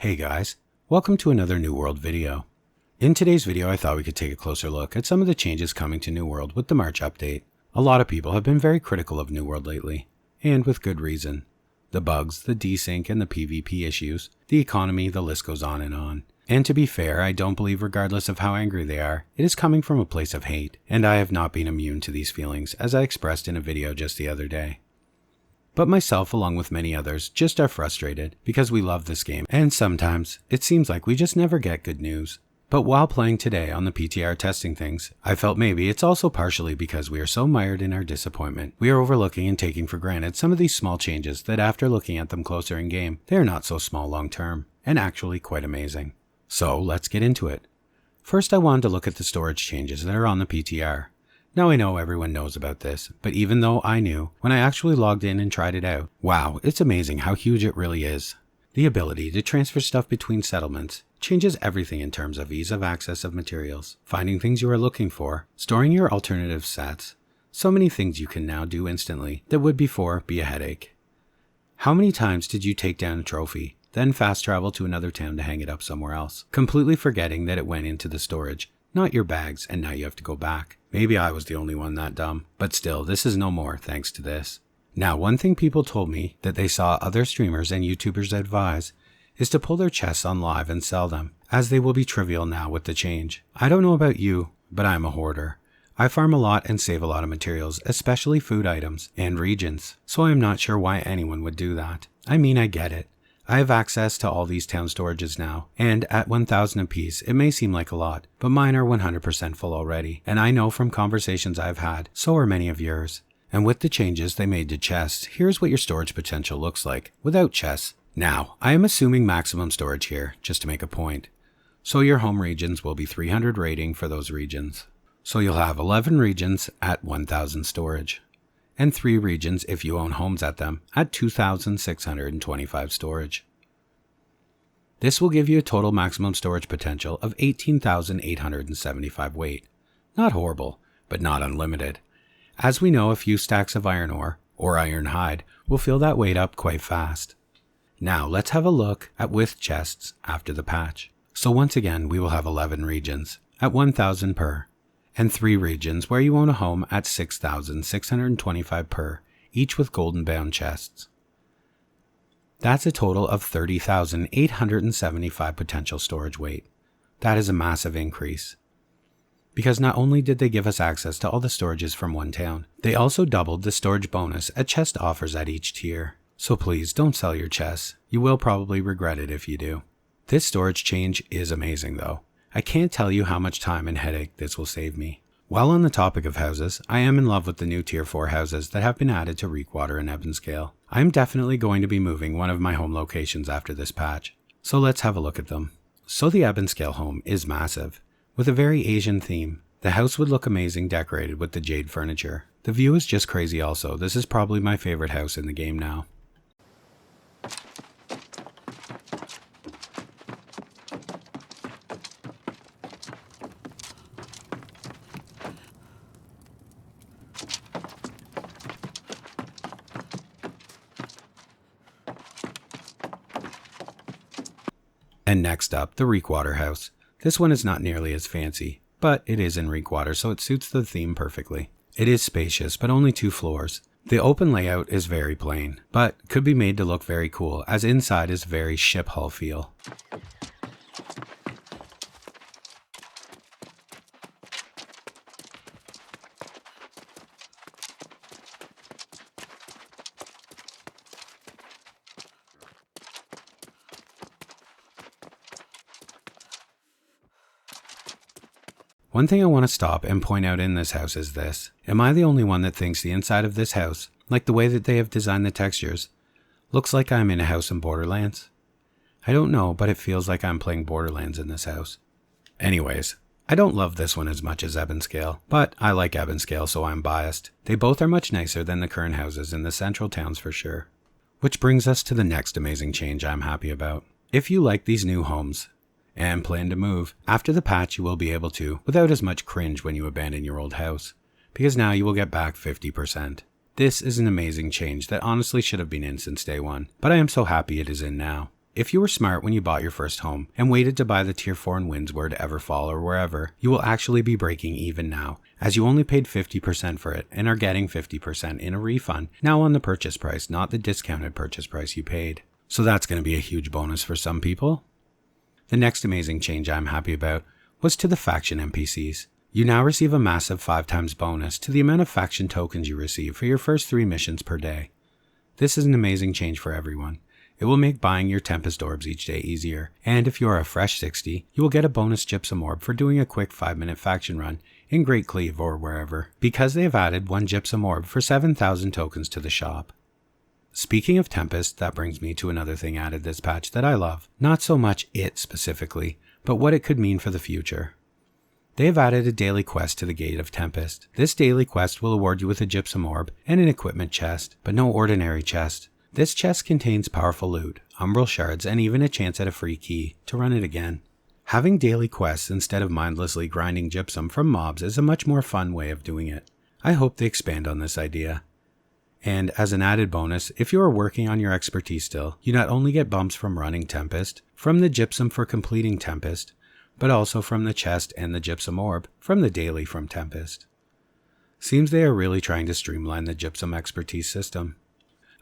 Hey guys, welcome to another New World video. In today's video I thought we could take a closer look at some of the changes coming to New World with the March update. A lot of people have been very critical of New World lately, and with good reason. The bugs, the desync and the PvP issues, the economy, the list goes on. And to be fair, I don't believe regardless of how angry they are, it is coming from a place of hate, and I have not been immune to these feelings as I expressed in a video just the other day. But myself, along with many others, just are frustrated because we love this game and sometimes it seems like we just never get good news. But while playing today on the PTR testing things, I felt maybe it's also partially because we are so mired in our disappointment. We are overlooking and taking for granted some of these small changes that after looking at them closer in game, they are not so small long term and actually quite amazing. So let's get into it. First I wanted to look at the storage changes that are on the PTR. Now I know everyone knows about this, but even though I knew, when I actually logged in and tried it out, wow, it's amazing how huge it really is. The ability to transfer stuff between settlements changes everything in terms of ease of access of materials, finding things you are looking for, storing your alternative sets. So many things you can now do instantly that would before be a headache. How many times did you take down a trophy, then fast travel to another town to hang it up somewhere else, completely forgetting that it went into the storage, not your bags, and now you have to go back? Maybe I was the only one that dumb, but still, this is no more thanks to this. Now, one thing people told me that they saw other streamers and YouTubers advise is to pull their chests on live and sell them, as they will be trivial now with the change. I don't know about you, but I'm a hoarder. I farm a lot and save a lot of materials, especially food items and regions, so I'm not sure why anyone would do that. I mean, I get it. I have access to all these town storages now, and at 1,000 apiece, it may seem like a lot, but mine are 100% full already, and I know from conversations I've had, so are many of yours. And with the changes they made to chests, here's what your storage potential looks like, without chests. Now, I am assuming maximum storage here, just to make a point. So your home regions will be 300 rating for those regions. So you'll have 11 regions at 1,000 storage. And 3 regions if you own homes at them at 2,625 storage. This will give you a total maximum storage potential of 18,875 weight. Not horrible, but not unlimited. As we know, a few stacks of iron ore, or iron hide, will fill that weight up quite fast. Now let's have a look at with chests after the patch. So once again, we will have 11 regions at 1,000 per. And 3 regions where you own a home at 6,625 per, each with golden bound chests. That's a total of 30,875 potential storage weight. That is a massive increase. Because not only did they give us access to all the storages from one town, they also doubled the storage bonus a chest offers at each tier. So please don't sell your chests. You will probably regret it if you do. This storage change is amazing though. I can't tell you how much time and headache this will save me. While on the topic of houses, I am in love with the new tier 4 houses that have been added to Reekwater and Ebonscale. I am definitely going to be moving one of my home locations after this patch. So let's have a look at them. So the Ebonscale home is massive, with a very Asian theme. The house would look amazing decorated with the jade furniture. The view is just crazy also. This is probably my favorite house in the game now. And next up, the Reekwater house. This one is not nearly as fancy, but it is in Reekwater, so it suits the theme perfectly. It is spacious, but only 2 floors. The open layout is very plain, but could be made to look very cool, as inside is very ship hull feel. One thing I want to stop and point out in this house is this. Am I the only one that thinks the inside of this house, like the way that they have designed the textures, looks like I'm in a house in Borderlands? I don't know, but it feels like I'm playing Borderlands in this house. Anyways, I don't love this one as much as Ebonscale, but I like Ebonscale, so I'm biased. They both are much nicer than the current houses in the central towns for sure. Which brings us to the next amazing change I'm happy about. If you like these new homes, and plan to move, after the patch you will be able to, without as much cringe when you abandon your old house, because now you will get back 50%. This is an amazing change that honestly should have been in since day one, but I am so happy it is in now. if you were smart when you bought your first home and waited to buy the Tier 4 in Windsor to Everfall or wherever, you will actually be breaking even now, as you only paid 50% for it and are getting 50% in a refund now on the purchase price, not the discounted purchase price you paid. So that's going to be a huge bonus for some people. The next amazing change I'm happy about was to the faction NPCs. You now receive a massive 5x bonus to the amount of faction tokens you receive for your first 3 missions per day. This is an amazing change for everyone. It will make buying your Tempest orbs each day easier, and if you are a fresh 60, you will get a bonus Gypsum orb for doing a quick 5-minute faction run in Great Cleave or wherever, because they have added 1 Gypsum orb for 7,000 tokens to the shop. Speaking of Tempest, that brings me to another thing added this patch that I love. Not so much it specifically, but what it could mean for the future. They have added a daily quest to the Gate of Tempest. This daily quest will award you with a Gypsum orb and an equipment chest, but no ordinary chest. This chest contains powerful loot, umbral shards, and even a chance at a free key to run it again. Having daily quests instead of mindlessly grinding Gypsum from mobs is a much more fun way of doing it. I hope they expand on this idea. And as an added bonus, if you are working on your expertise still, you not only get bumps from running Tempest, from the Gypsum for completing Tempest, but also from the chest and the Gypsum orb from the daily from Tempest. Seems they are really trying to streamline the Gypsum expertise system.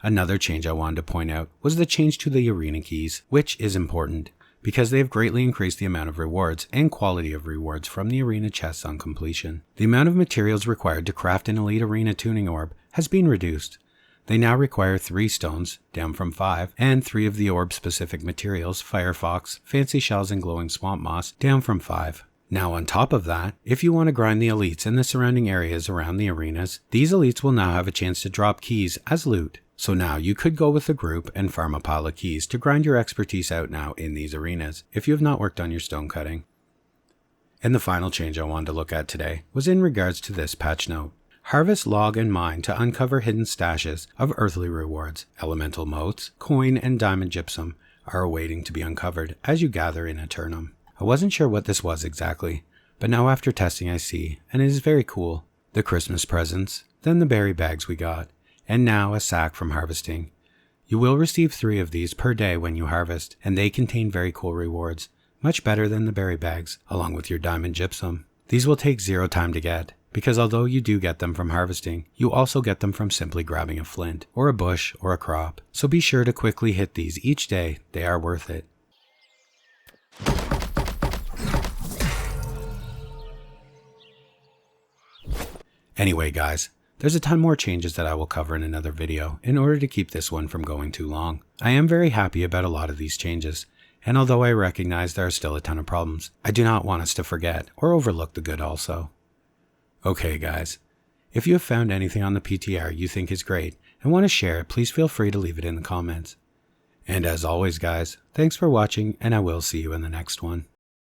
Another change I wanted to point out was the change to the arena keys, which is important, because they have greatly increased the amount of rewards and quality of rewards from the arena chests on completion. The amount of materials required to craft an elite arena tuning orb has been reduced. They now require 3 stones, down from 5, and 3 of the orb-specific materials, Firefox, Fancy Shells, and Glowing Swamp Moss, down from 5. Now on top of that, if you want to grind the elites in the surrounding areas around the arenas, these elites will now have a chance to drop keys as loot. So now you could go with a group and farm a pile of keys to grind your expertise out now in these arenas, if you have not worked on your stone cutting. And the final change I wanted to look at today was in regards to this patch note. Harvest, log, and mine to uncover hidden stashes of earthly rewards. Elemental motes, coin, and diamond gypsum are awaiting to be uncovered as you gather in Eternum. I wasn't sure what this was exactly, but now after testing I see, and it is very cool. The Christmas presents, then the berry bags we got, and now a sack from harvesting. You will receive 3 of these per day when you harvest, and they contain very cool rewards, much better than the berry bags, along with your diamond gypsum. These will take 0 time to get, because although you do get them from harvesting, you also get them from simply grabbing a flint, or a bush, or a crop. So be sure to quickly hit these each day, they are worth it. Anyway guys, there's a ton more changes that I will cover in another video in order to keep this one from going too long. I am very happy about a lot of these changes, and although I recognize there are still a ton of problems, I do not want us to forget or overlook the good also. Okay guys, if you have found anything on the PTR you think is great and want to share it, please feel free to leave it in the comments. And as always guys, thanks for watching, and I will see you in the next one.